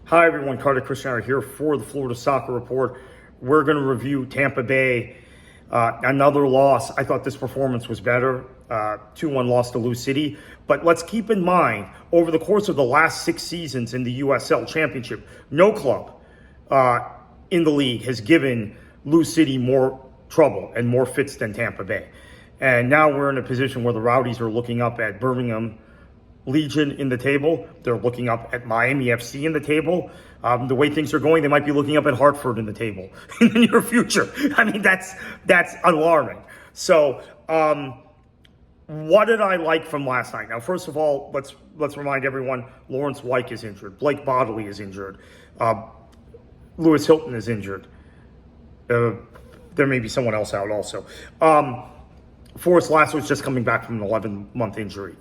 Hi everyone, Carter Christian here for the Florida Soccer Report. We're going to review Tampa Bay. Another loss. I thought this performance was better. 2-1 loss to Louisville City. But let's keep in mind, over the course of the last 6 seasons in the USL Championship, no club in the league has given Louisville City more trouble and more fits than Tampa Bay. And now we're in a position where the Rowdies are looking up at Birmingham Legion in the table. They're looking up at Miami FC in the table. The way things are going, they might be looking up at Hartford in the table in the near future. I mean, that's alarming. So, what did I like from last night? Now, first of all, let's remind everyone: Lawrence Wyke is injured. Blake Bodley is injured. Lewis Hilton is injured. There may be someone else out also. Forrest Lasso is just coming back from an 11-month injury.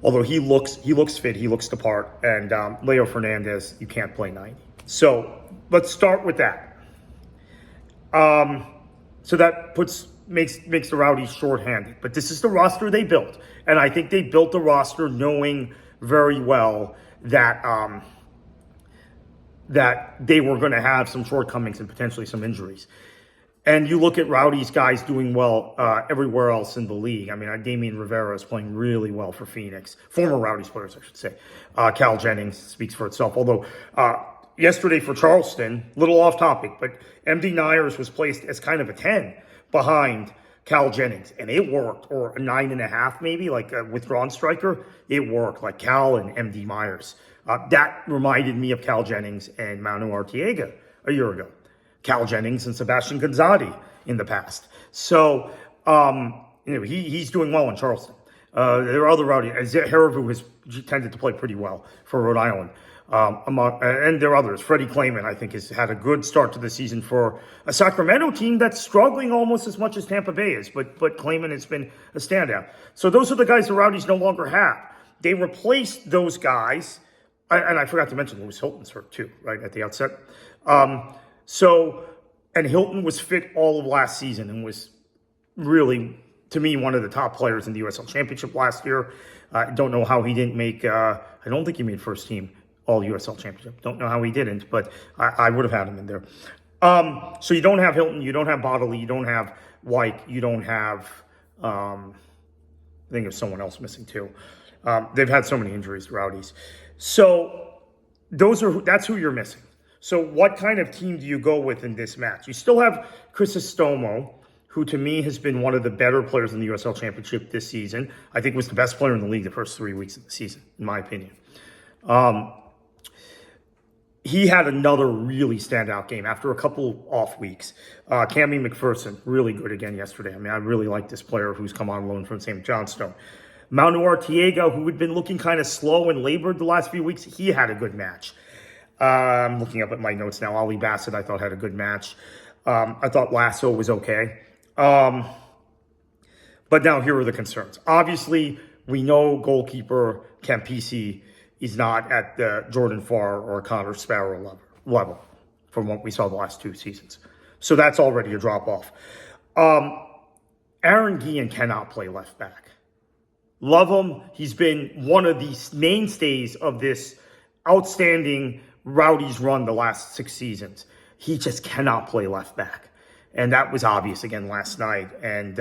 Although he looks fit, he looks the part, and Leo Fernandez, you can't play 90. So let's start with that. So that makes the Rowdies shorthanded. But this is the roster they built, and I think they built the roster knowing very well that that they were going to have some shortcomings and potentially some injuries. And you look at Rowdies guys doing well everywhere else in the league. I mean, Damian Rivera is playing really well for Phoenix. Former Rowdies players, I should say. Cal Jennings speaks for itself. Although yesterday for Charleston, little off topic, but MD Nyers was placed as kind of a 10 behind Cal Jennings. And it worked. Or a 9.5 maybe, like a withdrawn striker. It worked, like Cal and MD Myers. That reminded me of Cal Jennings and Manu Arteaga a year ago. Cal Jennings and Sebastian Gonzalez in the past. So, he's doing well in Charleston. There are other Rowdies. Harivu has tended to play pretty well for Rhode Island. And there are others. Freddie Clayman, I think, has had a good start to the season for a Sacramento team that's struggling almost as much as Tampa Bay is. But Clayman has been a standout. So those are the guys the Rowdies no longer have. They replaced those guys. And I forgot to mention Lewis Hilton's hurt too, right, at the outset. And Hilton was fit all of last season and was really, to me, one of the top players in the USL Championship last year. I don't know how he didn't make, I don't think he made first team all USL Championship. Don't know how he didn't, but I would have had him in there. So you don't have Hilton, you don't have Bodley, you don't have White, you don't have, I think there's someone else missing too. They've had so many injuries, Rowdies. So that's who you're missing. So what kind of team do you go with in this match? You still have Crisostomo, who to me has been one of the better players in the USL Championship this season. I think was the best player in the league the first 3 weeks of the season, in my opinion. He had another really standout game after a couple off weeks. Cammy McPherson, really good again yesterday. I mean, I really like this player who's come on loan from St. Johnstone. Manu Arteaga, who had been looking kind of slow and labored the last few weeks, he had a good match. I'm looking up at my notes now. Ali Bassett, I thought, had a good match. I thought Lasso was okay. But now here are the concerns. Obviously, we know goalkeeper Campisi is not at the Jordan Farr or Connor Sparrow level from what we saw the last 2 seasons. So that's already a drop-off. Aaron Guillen cannot play left back. Love him. He's been one of the mainstays of this outstanding Rowdies run the last 6 seasons. He just cannot play left back. And that was obvious again last night. And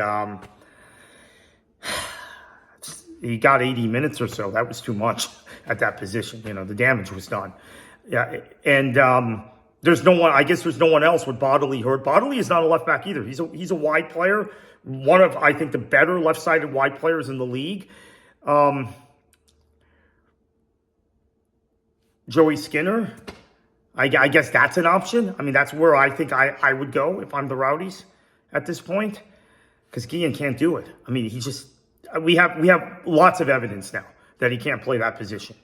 he got 80 minutes or so. That was too much at that position. You know, the damage was done. Yeah. And there's no one, I guess there's no one else with Bodley hurt. Bodley is not a left back either. He's a wide player. One of, I think, the better left-sided wide players in the league. Joey Skinner, I guess that's an option. I mean, that's where I think I would go if I'm the Rowdies at this point, because Guillen can't do it. I mean, we have lots of evidence now that he can't play that position.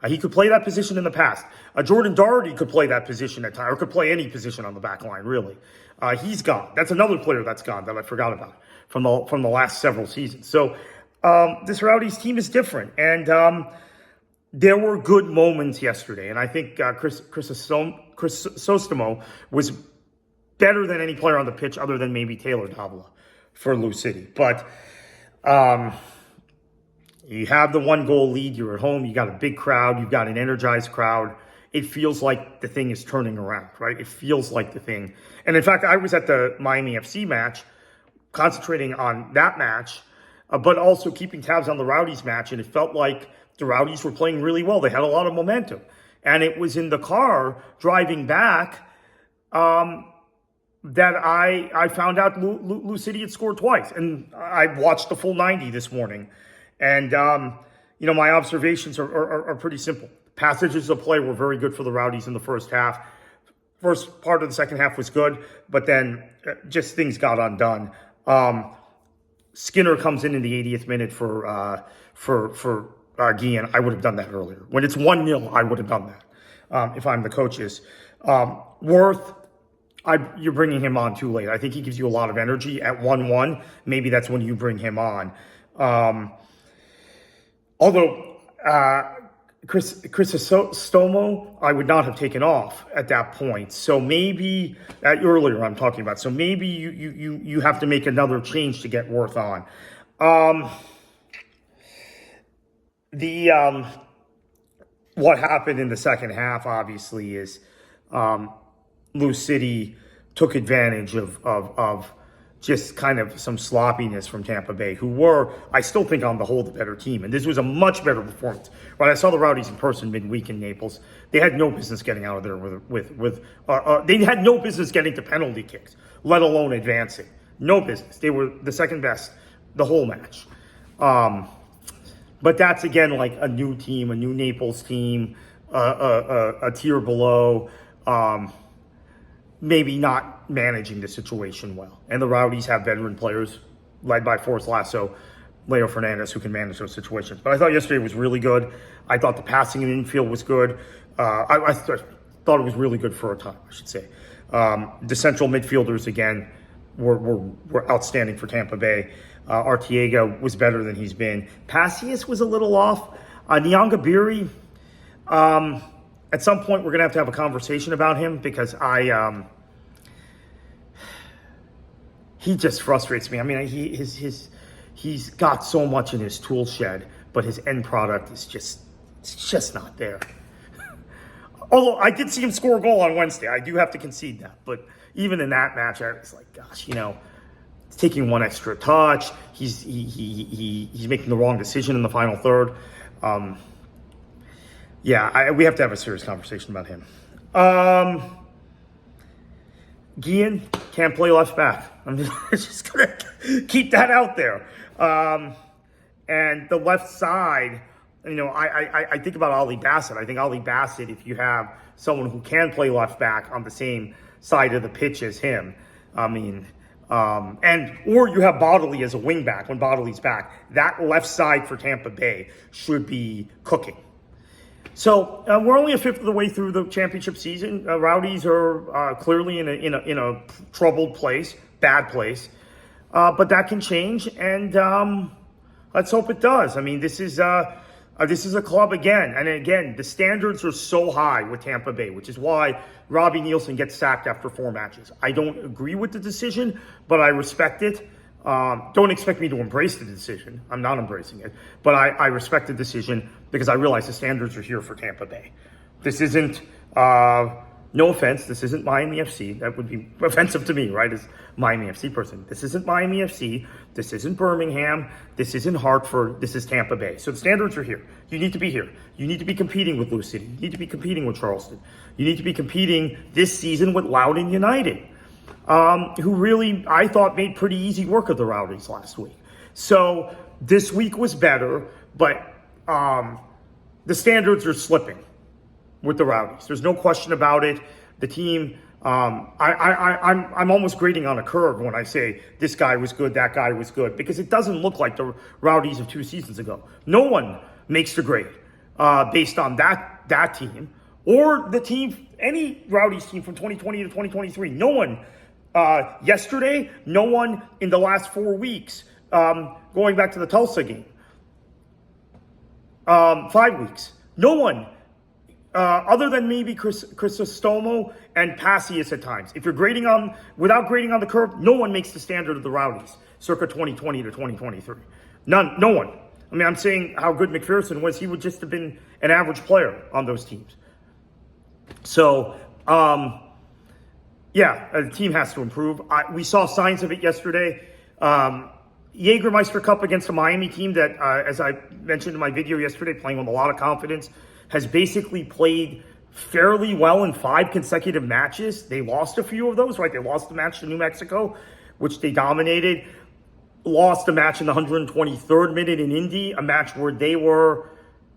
He could play that position in the past. Jordan Doherty could play that position at times, or could play any position on the back line, really. He's gone. That's another player that's gone that I forgot about from the last several seasons. So this Rowdies team is different, and there were good moments yesterday, and I think Crisostomo was better than any player on the pitch other than maybe Taylor Davila for Louisville City. But you have the 1-goal lead. You're at home. You got a big crowd. You've got an energized crowd. it feels like the thing is turning around, right? It feels like the thing. And in fact, I was at the Miami FC match, concentrating on that match, but also keeping tabs on the Rowdies match. And it felt like the Rowdies were playing really well. They had a lot of momentum. And it was in the car driving back that I found out Louisville City had scored twice. And I watched the full 90 this morning. And, my observations are pretty simple. Passages of play were very good for the Rowdies in the first half. First part of the second half was good, but then just things got undone. Skinner comes in the 80th minute for Guillen. I would have done that earlier. When it's 1-0, I would have done that if I'm the coaches. Worth, you're bringing him on too late. I think he gives you a lot of energy at 1-1. Maybe that's when you bring him on. Although Chris Stomo, I would not have taken off at that point. So maybe earlier I'm talking about. So maybe you have to make another change to get Worth on. What happened in the second half, obviously, is Louisville City took advantage of just kind of some sloppiness from Tampa Bay, who were, I still think, on the whole, the better team. And this was a much better performance. When I saw the Rowdies in person midweek in Naples, they had no business getting out of there they had no business getting to penalty kicks, let alone advancing. No business. They were the second best the whole match. But that's, again, like a new team, a new Naples team, a tier below, maybe not managing the situation well. And the Rowdies have veteran players led by Forrest Lasso, Leo Fernandez, who can manage those situations. But I thought yesterday was really good. I thought the passing in the infield was good. I thought it was really good for a time, I should say. The central midfielders, again, were outstanding for Tampa Bay. Arteaga was better than he's been. Passius was a little off. Nyangabiri, at some point we're going to have a conversation about him because he just frustrates me. I mean, he's got so much in his tool shed, but his end product is just not there. Although I did see him score a goal on Wednesday. I do have to concede that. But even in that match, I was like, gosh, he's taking one extra touch. He's making the wrong decision in the final third. We have to have a serious conversation about him. Guillen can't play left back. I'm just going to keep that out there. And the left side, I think about Ollie Bassett. I think Ollie Bassett, if you have someone who can play left back on the same side of the pitch as him, or you have Bodley as a wing back when Bodley's back, that left side for Tampa Bay should be cooking. So we're only a fifth of the way through the championship season. Rowdies are clearly in a troubled place, bad place, but that can change, and let's hope it does. I mean, this is a club again, and again, the standards are so high with Tampa Bay, which is why Robbie Nielsen gets sacked after 4 matches. I don't agree with the decision, but I respect it. Don't expect me to embrace the decision. I'm not embracing it. But I respect the decision because I realize the standards are here for Tampa Bay. This isn't, no offense, this isn't Miami FC. That would be offensive to me, right, as Miami FC person. This isn't Miami FC. This isn't Birmingham. This isn't Hartford. This is Tampa Bay. So the standards are here. You need to be here. You need to be competing with Louisville City. You need to be competing with Charleston. You need to be competing this season with Loudoun United. Who really, I thought, made pretty easy work of the Rowdies last week. So this week was better, but the standards are slipping with the Rowdies. There's no question about it. The team, I'm almost grading on a curve when I say this guy was good, that guy was good, because it doesn't look like the Rowdies of 2 seasons ago. No one makes the grade based on that team or the team, any Rowdies team from 2020 to 2023. No one. Yesterday, no one in the last 4 weeks, going back to the Tulsa game. 5 weeks. No one, other than maybe Crisostomo and Passius at times. If you're without grading on the curve, no one makes the standard of the Rowdies, circa 2020 to 2023. None, no one. I mean, I'm saying how good McPherson was. He would just have been an average player on those teams. So, yeah, the team has to improve. We saw signs of it yesterday. Jägermeister Cup against a Miami team that, as I mentioned in my video yesterday, playing with a lot of confidence, has basically played fairly well in 5 consecutive matches. They lost a few of those, right? They lost the match to New Mexico, which they dominated. Lost a match in the 123rd minute in Indy, a match where they were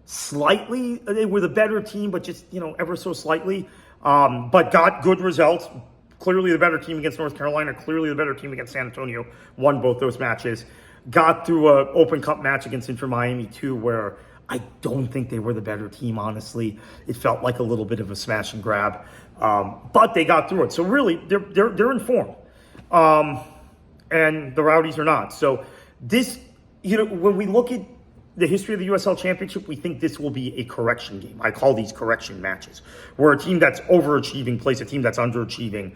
the better team, but just, ever so slightly. But got good results. Clearly the better team against North Carolina, clearly the better team against San Antonio, won both those matches. Got through an Open Cup match against Inter Miami too, where I don't think they were the better team, honestly. It felt like a little bit of a smash and grab, but they got through it. So really, they're in form, and the Rowdies are not. So this, when we look at the history of the USL Championship, we think this will be a correction game. I call these correction matches, where a team that's overachieving plays a team that's underachieving,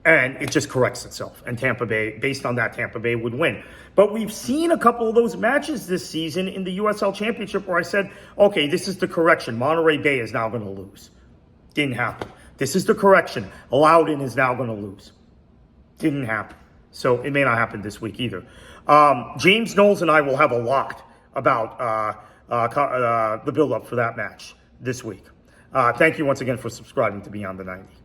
and it just corrects itself. And Tampa Bay, based on that, Tampa Bay would win. But we've seen a couple of those matches this season in the USL Championship where I said, okay, this is the correction. Monterey Bay is now going to lose. Didn't happen. This is the correction. Loudoun is now going to lose. Didn't happen. So it may not happen this week either. James Knowles and I will have a lot about the build-up for that match this week. Thank you once again for subscribing to Beyond the 90.